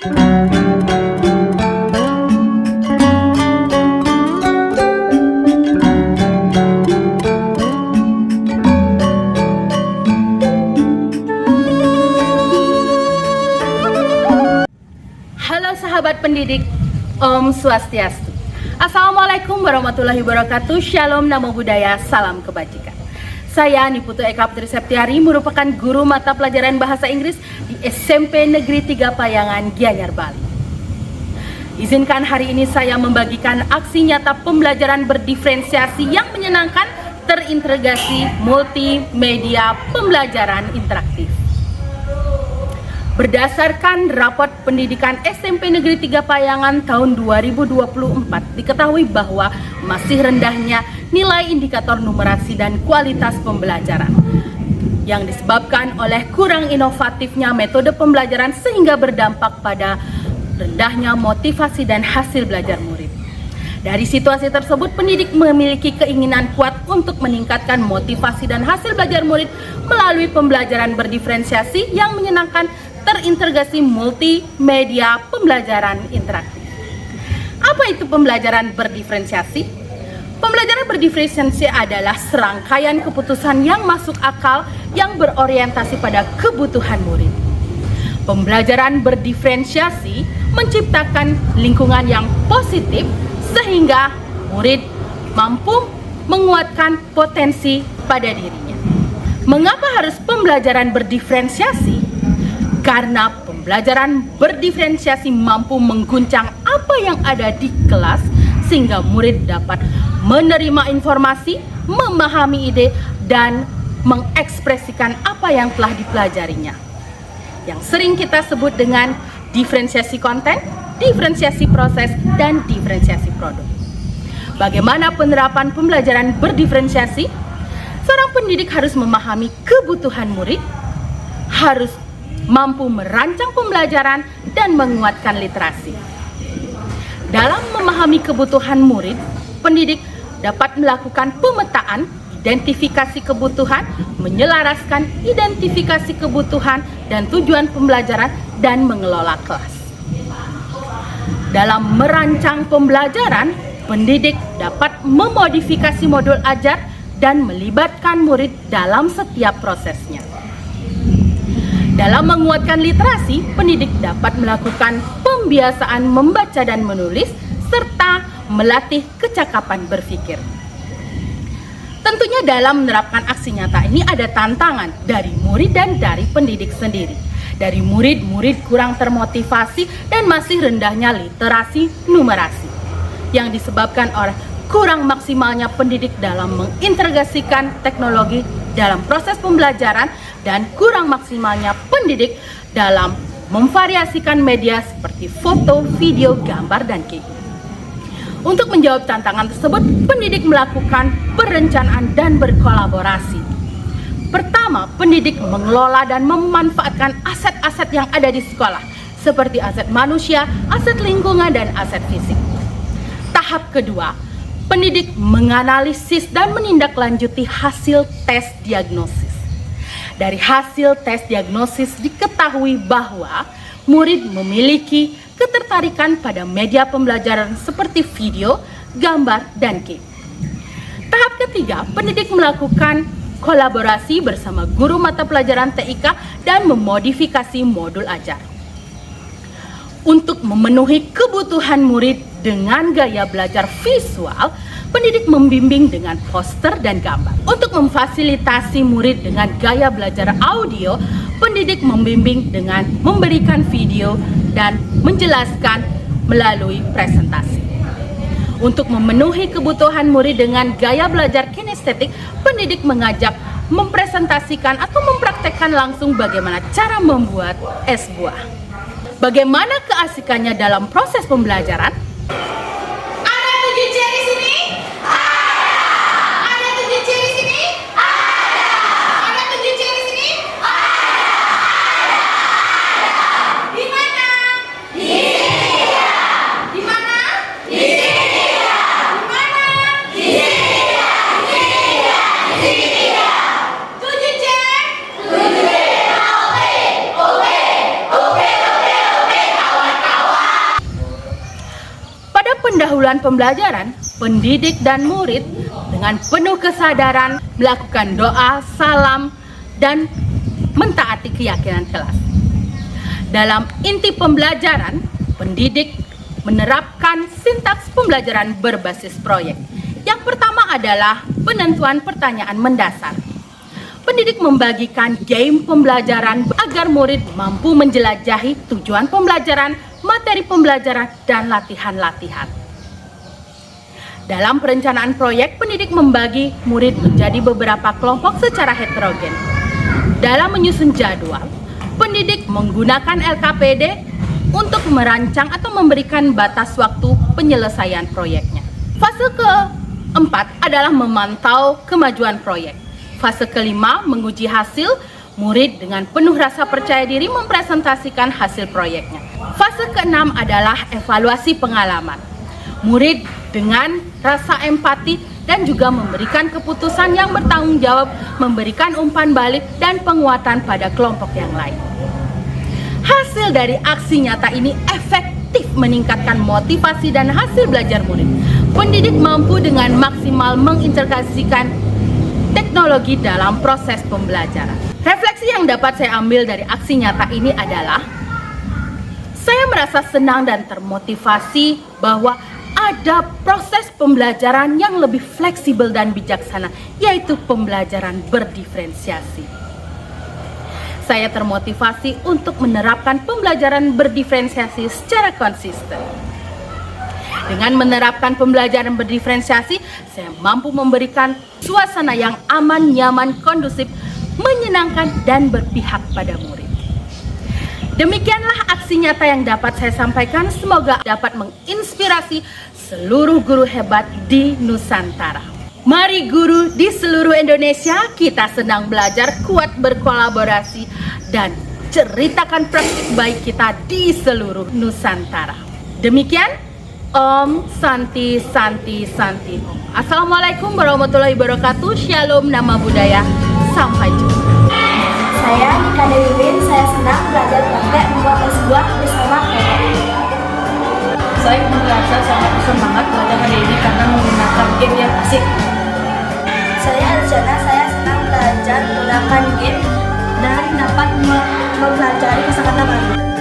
Halo sahabat pendidik, Om Swastiastu. Assalamualaikum warahmatullahi wabarakatuh. Shalom, namo buddhaya, salam kebajikan. Saya Niputu Eka Putri Septiari, merupakan guru mata pelajaran bahasa Inggris di SMP Negeri 3 Payangan, Gianyar, Bali. Izinkan hari ini saya membagikan aksi nyata pembelajaran berdiferensiasi yang menyenangkan, terintegrasi multimedia pembelajaran interaktif. Berdasarkan raport pendidikan SMP Negeri 3 Payangan tahun 2024, diketahui bahwa masih rendahnya nilai indikator numerasi dan kualitas pembelajaran yang disebabkan oleh kurang inovatifnya metode pembelajaran sehingga berdampak pada rendahnya motivasi dan hasil belajar murid. Dari situasi tersebut, pendidik memiliki keinginan kuat untuk meningkatkan motivasi dan hasil belajar murid melalui pembelajaran berdiferensiasi yang menyenangkan, terintegrasi multimedia pembelajaran interaktif. Apa itu pembelajaran berdiferensiasi? Pembelajaran berdiferensiasi adalah serangkaian keputusan yang masuk akal yang berorientasi pada kebutuhan murid. Pembelajaran berdiferensiasi menciptakan lingkungan yang positif sehingga murid mampu menguatkan potensi pada dirinya. Mengapa harus pembelajaran berdiferensiasi? Karena pembelajaran berdiferensiasi mampu mengguncang apa yang ada di kelas sehingga murid dapat menerima informasi, memahami ide, dan mengekspresikan apa yang telah dipelajarinya. Yang sering kita sebut dengan diferensiasi konten, diferensiasi proses, dan diferensiasi produk. Bagaimana penerapan pembelajaran berdiferensiasi? Seorang pendidik harus memahami kebutuhan murid, harus mampu merancang pembelajaran dan menguatkan literasi. Dalam memahami kebutuhan murid, pendidik dapat melakukan pemetaan, identifikasi kebutuhan, menyelaraskan identifikasi kebutuhan dan tujuan pembelajaran, dan mengelola kelas. Dalam merancang pembelajaran, pendidik dapat memodifikasi modul ajar dan melibatkan murid dalam setiap prosesnya. Dalam menguatkan literasi, pendidik dapat melakukan pembiasaan membaca dan menulis, serta melatih kecakapan berpikir. Tentunya dalam menerapkan aksi nyata ini ada tantangan dari murid dan dari pendidik sendiri. Dari murid kurang termotivasi dan masih rendahnya literasi numerasi, yang disebabkan oleh kurang maksimalnya pendidik dalam mengintegrasikan teknologi dalam proses pembelajaran dan kurang maksimalnya pendidik dalam memvariasikan media seperti foto, video, gambar, dan game. Untuk menjawab tantangan tersebut, pendidik melakukan perencanaan dan berkolaborasi. Pertama, pendidik mengelola dan memanfaatkan aset-aset yang ada di sekolah, seperti aset manusia, aset lingkungan, dan aset fisik. Tahap kedua, pendidik menganalisis dan menindaklanjuti hasil tes diagnosis. Dari hasil tes diagnosis diketahui bahwa murid memiliki ketertarikan pada media pembelajaran seperti video, gambar, dan game. Tahap ketiga, pendidik melakukan kolaborasi bersama guru mata pelajaran TIK dan memodifikasi modul ajar. Untuk memenuhi kebutuhan murid dengan gaya belajar visual, pendidik membimbing dengan poster dan gambar. Untuk memfasilitasi murid dengan gaya belajar audio, pendidik membimbing dengan memberikan video dan menjelaskan melalui presentasi. Untuk memenuhi kebutuhan murid dengan gaya belajar kinestetik, pendidik mengajak mempresentasikan atau mempraktekkan langsung bagaimana cara membuat es buah. Bagaimana keasikannya dalam proses pembelajaran? Ada 7 C di sini? Ada 7 C di sini? Ada 7 C di sini? Di mana? Di sini ya. Di mana? Di sini ya. Di mana? Di sini ya. Di sini ya. Di sini ya. 7 C. 7 C. Oke, kawan. bulan pembelajaran, pendidik dan murid dengan penuh kesadaran melakukan doa, salam, dan mentaati keyakinan kelas. Dalam inti pembelajaran, pendidik menerapkan sintaks pembelajaran berbasis proyek. Yang pertama adalah penentuan pertanyaan mendasar. Pendidik membagikan game pembelajaran agar murid mampu menjelajahi tujuan pembelajaran, materi pembelajaran, dan latihan-latihan. Dalam perencanaan proyek, pendidik membagi murid menjadi beberapa kelompok secara heterogen. Dalam menyusun jadwal, pendidik menggunakan LKPD untuk merancang atau memberikan batas waktu penyelesaian proyeknya. Fase keempat adalah memantau kemajuan proyek. Fase kelima menguji hasil, murid dengan penuh rasa percaya diri mempresentasikan hasil proyeknya. Fase keenam adalah evaluasi pengalaman. Murid dengan rasa empati dan juga memberikan keputusan yang bertanggung jawab, memberikan umpan balik dan penguatan pada kelompok yang lain. Hasil dari aksi nyata ini efektif meningkatkan motivasi dan hasil belajar murid. Pendidik mampu dengan maksimal mengintegrasikan teknologi dalam proses pembelajaran. Refleksi yang dapat saya ambil dari aksi nyata ini adalah saya merasa senang dan termotivasi bahwa ada proses pembelajaran yang lebih fleksibel dan bijaksana, yaitu pembelajaran berdiferensiasi. Saya termotivasi untuk menerapkan pembelajaran berdiferensiasi secara konsisten. Dengan menerapkan pembelajaran berdiferensiasi, saya mampu memberikan suasana yang aman, nyaman, kondusif, menyenangkan, dan berpihak pada murid. Demikianlah aksi nyata yang dapat saya sampaikan. Semoga dapat menginspirasi seluruh guru hebat di Nusantara. Mari guru di seluruh Indonesia, kita senang belajar, kuat berkolaborasi, dan ceritakan praktik baik kita di seluruh Nusantara. Demikian, Om Santi Santi Santi Om. Assalamualaikum warahmatullahi wabarakatuh. Shalom nama budaya. Sampai jumpa. Saya Nika Dewi Win, saya senang belajar praktek membuat es buah bersama kelompok. Saya merasa sangat bersemangat belajar hari ini karena menggunakan game yang asik. Saya Arjana, saya senang belajar menggunakan game dan dapat mempelajari kosakata baru.